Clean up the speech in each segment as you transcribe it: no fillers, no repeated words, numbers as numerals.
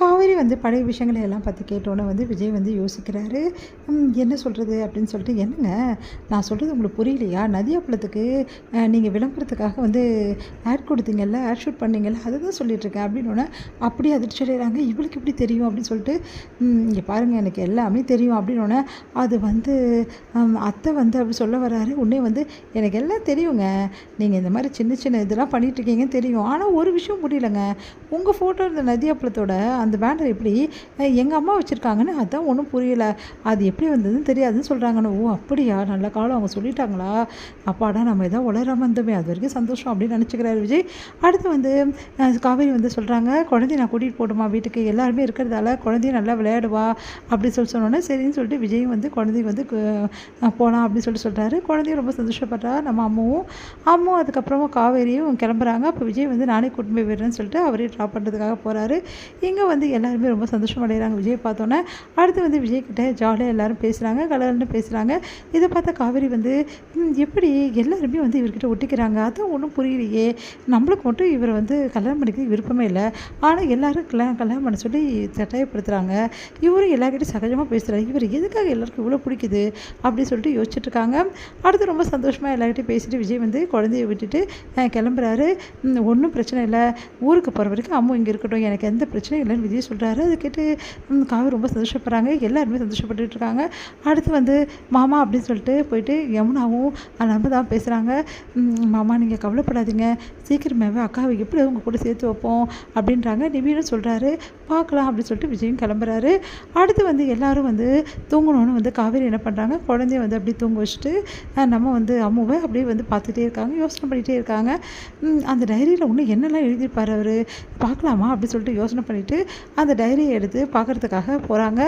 காவேரி வந்து பழைய விஷயங்களை எல்லாம் பற்றி கேட்டோன்னே வந்து விஜய் வந்து யோசிக்கிறாரு. என்ன சொல்கிறது அப்படின்னு சொல்லிட்டு, என்னங்க நான் சொல்கிறது உங்களுக்கு புரியலையா? நதியாப்பழத்துக்கு நீங்கள் விளம்பரத்துக்காக வந்து ஆட் கொடுத்தீங்கல்ல, ஆட் ஷூட் பண்ணீங்கல்ல, அதை தான் சொல்லிகிட்ருக்கேன் அப்படின்னோடனே, அப்படியே அதிர்ச்சி அடைகிறாங்க. இவளுக்கு எப்படி தெரியும் அப்படின்னு சொல்லிட்டு, இங்கே பாருங்கள் எனக்கு எல்லாமே தெரியும் அப்படின்னோடனே, அது வந்து அத்தை வந்து அப்படி சொல்ல வராரு. உடனே வந்து எனக்கு எல்லாம் தெரியுங்க, நீங்கள் இந்த மாதிரி சின்ன சின்ன இதெல்லாம் பண்ணிகிட்ருக்கீங்கன்னு தெரியும். ஆனால் ஒரு விஷயம் புரியலைங்க, உங்கள் ஃபோட்டோ இருந்த நதியாப்பழத்தோட அந்த பேனர் எப்படி எங்கள் அம்மா வச்சுருக்காங்கன்னு அதான் ஒன்றும் புரியலை. அது எப்படி வந்ததுன்னு தெரியாதுன்னு சொல்கிறாங்கன்னு. ஓ அப்படியா, நல்ல காலம் அவங்க சொல்லிட்டாங்களா? அப்பாடா நம்ம எதாவது உளராமல் இருந்தோமே, அது வரைக்கும் சந்தோஷம் அப்படின்னு நினச்சிக்கிறாரு விஜய். அடுத்து வந்து காவேரி வந்து சொல்கிறாங்க, குழந்தைய நான் கூட்டிகிட்டு போட்டுமா வீட்டுக்கு, எல்லாருமே இருக்கிறதால குழந்தைய நல்லா விளையாடுவா அப்படி சொன்னோன்னே சரின்னு சொல்லிட்டு விஜயும் வந்து குழந்தைய வந்து போகலாம் அப்படின்னு சொல்கிறாரு. குழந்தையும் ரொம்ப சந்தோஷப்படுறா. நம்ம அம்மாவும் அதுக்கப்புறமா காவேரியும் கிளம்புறாங்க. அப்போ விஜய் வந்து நானே கூட்டிட்டு போய் விடுறேன்னு சொல்லிட்டு அவரே ட்ராப் பண்ணுறதுக்காக போகிறாரு. இங்கே வந்து எல்லாருமே ரொம்ப சந்தோஷம் அடைகிறாங்க விஜய் பார்த்தோன்னே. அடுத்து வந்து விஜய்கிட்ட ஜாலியாக எல்லோரும் பேசுகிறாங்க, கலர்னு பேசுகிறாங்க. இதை பார்த்தா காவேரி வந்து எப்படி எல்லாருமே வந்து இவர்கிட்ட ஒட்டிக்கிறாங்க, அதான் ஒன்றும் புரியலையே, நம்மளுக்கு மட்டும் இவரை வந்து கல்யாணம் பண்ணிக்க விருப்பமே இல்லை, ஆனால் எல்லோரும் கல்யாணம் பண்ண சொல்லி கட்டாயப்படுத்துகிறாங்க, இவரும் எல்லாருக்கிட்டையும் சகஜமாக பேசுகிறாரு, இவர் எதுக்காக எல்லாருக்கும் இவ்வளோ பிடிக்குது அப்படின்னு சொல்லிட்டு யோசிச்சுட்டு இருக்காங்க. அடுத்து ரொம்ப சந்தோஷமாக எல்லார்கிட்டையும் பேசிட்டு விஜய் வந்து குழந்தைய விட்டுட்டு கிளம்புறாரு. ஒன்றும் பிரச்சனை இல்லை, ஊருக்கு போகிற வரைக்கும் அம்மா இங்கே இருக்கட்டும், எனக்கு எந்த பிரச்சனையும் இல்லைன்னு விஜய் சொல்கிறாரு. அதை கேட்டு காவேரி ரொம்ப சந்தோஷப்படுறாங்க, எல்லாருமே சந்தோஷப்பட்டுட்டு இருக்காங்க. அடுத்து வந்து மாமா அப்படின்னு சொல்லிட்டு போயிட்டு யமுனாவும் நம்ம தான் பேசுகிறாங்க. மாமா நீங்கள் கவலைப்படாதீங்க, சீக்கிரமாகவே அக்காவை எப்படி உங்கள் கூட சேர்த்து வைப்போம் அப்படின்றாங்க. நிவினும் சொல்கிறாரு பார்க்கலாம் அப்படின்னு சொல்லிட்டு விஜயும் கிளம்புறாரு. அடுத்து வந்து எல்லோரும் வந்து தூங்கணுன்னு வந்து காவேரி என்ன பண்ணுறாங்க, குழந்தைய வந்து அப்படியே தூங்க வச்சுட்டு நம்ம வந்து அம்மாவை அப்படியே வந்து பார்த்துட்டே இருக்காங்க, யோசனை பண்ணிகிட்டே இருக்காங்க. அந்த டைரியில் இன்னும் என்னெல்லாம் எழுதியிருப்பார் அவர், பார்க்கலாமா அப்படின்னு சொல்லிட்டு யோசனை பண்ணிவிட்டு அந்த டைரியை எடுத்து பார்க்குறதுக்காக போகிறாங்க.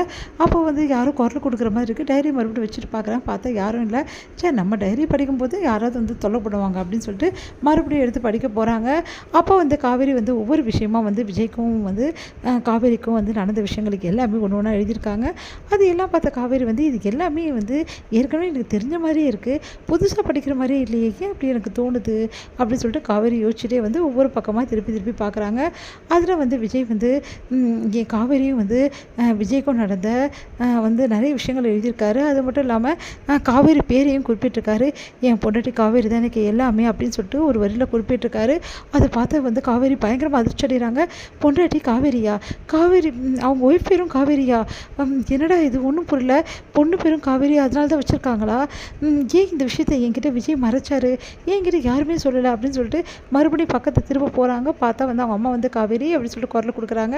அப்போ வந்து யாரும் குரல் கொடுக்குற மாதிரி இருக்குது. டைரி மறுபடியும் வச்சுட்டு பார்க்குறேன், பார்த்தா யாரும் இல்லை. சரி நம்ம டைரி படிக்கும்போது யாராவது வந்து தொல்லைப்படுவாங்க அப்படின்னு சொல்லிட்டு மறுபடியும் எடுத்து படிக்க போகிறாங்க. அப்போ வந்து காவேரி வந்து ஒவ்வொரு விஷயமா வந்து விஜய்க்கும் வந்து காவேரிக்கும் வந்து நடந்த விஷயங்களுக்கு எல்லாமே ஒன்று ஒன்றா எழுதியிருக்காங்க. அது எல்லாம் பார்த்த காவேரி வந்து இது எல்லாமே வந்து ஏற்கனவே எனக்கு தெரிஞ்ச மாதிரியே இருக்குது, புதுசாக படிக்கிற மாதிரியே இல்லையே, ஏன் அப்படி எனக்கு தோணுது அப்படின்னு சொல்லிட்டு காவேரி யோசிச்சுட்டே வந்து ஒவ்வொரு பக்கமாக திருப்பி பார்க்குறாங்க. அதில் வந்து விஜய் வந்து என் காவேரியும் வந்து விஜய்க்கும் நடந்த வந்து நிறைய விஷயங்கள் எழுதியிருக்காரு. அது மட்டும் இல்லாமல் காவேரி பேரையும் குறிப்பிட்டிருக்காரு. என் பொண்டாட்டி காவேரி தான் எனக்கு எல்லாமே அப்படின்னு சொல்லிட்டு ஒரு வரியில் குறிப்பிட்டிருக்காரு. அதை பார்த்து வந்து காவேரி பயங்கரமாக அதிர்ச்சி அடைகிறாங்க. பொண்டாட்டி காவேரியா, காவேரி அவங்க ஒய்ஃப் பேரும் காவேரியா, என்னடா இது ஒன்றும் புரியல, பொண்ணு பேரும் காவேரி அதனால தான் வச்சுருக்காங்களா, ஏன் இந்த விஷயத்தை என்கிட்ட விஜய் மறைச்சாரு, என்கிட்ட யாருமே சொல்லலை அப்படின்னு சொல்லிட்டு மறுபடியும் பக்கத்தை திரும்ப போகிறாங்க. பார்த்தா வந்து அவங்க அம்மா வந்து காவேரி அப்படின்னு சொல்லிட்டு குரல் கொடுக்குறாங்க.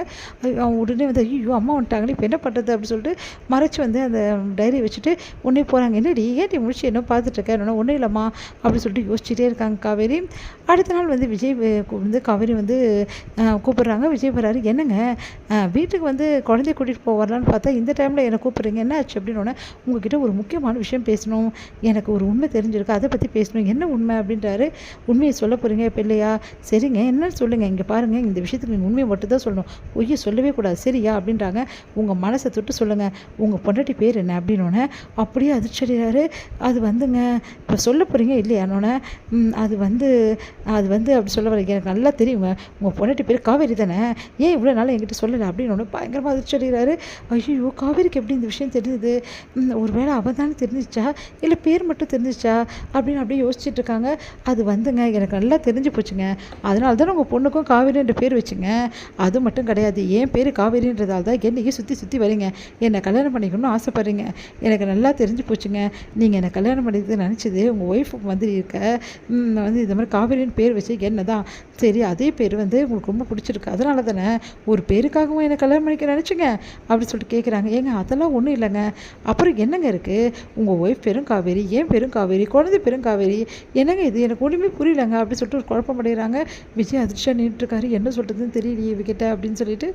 அவங்க உடனே வந்து ஐயோ அம்மா வந்துட்டாங்களே இப்போ என்ன பண்ணுறது அப்படின்னு சொல்லிட்டு மறைச்சி வந்து அந்த டைரி வச்சுட்டு உடனே போகிறாங்க. என்னடி ஏன் நீ முடிச்சு என்ன பார்த்துட்ருக்க, என்னன்னா ஒன்றும் இல்லைம்மா அப்படின்னு சொல்லிட்டு யோசிச்சுட்டே இருக்காங்க காவேரி. அடுத்த நாள் வந்து விஜய் வந்து காவேரி வந்து கூப்பிட்றாங்க. விஜய் வர்றாரு. என்னங்க வீட்டுக்கு வந்து குழந்தைய கூட்டிகிட்டு போக வரலான்னு பார்த்தா இந்த டைமில் என்னை கூப்பிட்றீங்க, என்ன ஆச்சு அப்படின்னோடனே, உங்ககிட்ட ஒரு முக்கியமான விஷயம் பேசணும், எனக்கு ஒரு உண்மை தெரிஞ்சிருக்கு, அதை பற்றி பேசணும். என்ன உண்மை அப்படின்றாரு. உண்மையை சொல்ல போகிறீங்க இப்போ இல்லையா, சரிங்க என்னன்னு சொல்லுங்கள், இங்கே பாருங்கள் இந்த விஷயத்துக்கு நீங்கள் உண்மையை மட்டும் தான் சொல்லணும், பொய்யை சொல்லவே கூடாது சரியா அப்படின்றாங்க. உங்கள் மனசை தொட்டு சொல்லுங்கள், உங்கள் பொண்டாட்டி பேர் என்ன அப்படின்னோடனே அப்படியே அதிர்ச்சி அடைகிறாரு. அது வந்துங்க இப்போ சொல்ல போகிறீங்க இல்லையானோடனே, அது வந்து அப்படி சொல்ல வரீங்க, எனக்கு நல்லா தெரியுங்க, உங்கள் பொண்டாட்டி பேர் காவேரி தானே, ஏன் இவ்வளோ நாள் என்கிட்ட சொல்லலை அப்படின்னோடனே பயங்கரமாக அதிர்ச்சி அடைகிறாரு. ஐயோ காவேரிக்கு எப்படி இந்த விஷயம் தெரியுது, ஒரு வேளை அவள் தானே தெரிஞ்சிச்சா இல்லை பேர் மட்டும் தெரிஞ்சிச்சா அப்படின்னு அப்படியே யோசிச்சுட்டு இருக்காங்க. அது வந்துங்க எனக்கு நல்லா தெரிஞ்சு போச்சுங்க, அதனால தான் உங்கள் பொண்ணுக்கும் காவேரின்ற பேர் வச்சுங்க, அது மட்டும் கிடையாது, என் பேர் காவேரின்றதால தான் என்னைக்கு சுற்றி வரீங்க, என்னை கல்யாணம் பண்ணிக்கணும்னு ஆசைப்பட்றீங்க, எனக்கு நல்லா தெரிஞ்சு போச்சுங்க, நீங்கள் என்னை கல்யாணம் பண்ணிக்கிறது நினச்சது உங்கள் ஒய்ஃபுக்கு வந்து இருக்க வந்து இந்த மாதிரி காவேரின்னு பேர் வச்சு என்ன தான், சரி அதே பேர் வந்து உங்களுக்கு ரொம்ப பிடிச்சிருக்கு, அதனால தானே ஒரு பேருக்காகவும் என்னை கல்யாணம் பண்ணிக்க நினச்சிங்க அப்படின்னு சொல்லிட்டு கேட்குறாங்க. ஏங்க அதெல்லாம் ஒன்றும் இல்லைங்க, அப்புறம் என்னங்க இருக்குது, உங்கள் ஒய்ஃப் பேரும் காவேரி, என் பேரும் காவேரி, குழந்தை பேரும் காவேரி, என்னங்க இது எனக்கு ஒன்றுமே புரியலங்க அப்படின்னு சொல்லிட்டு ஒரு குழப்பம் அடைகிறாங்க. விஜய் அதிர்ச்சியாக நின்றுட்டுருக்காரு, என்ன சொல்கிறதுன்னு தெரியலையே இவகிட்ட அப்படின்னு சொல்லிட்டு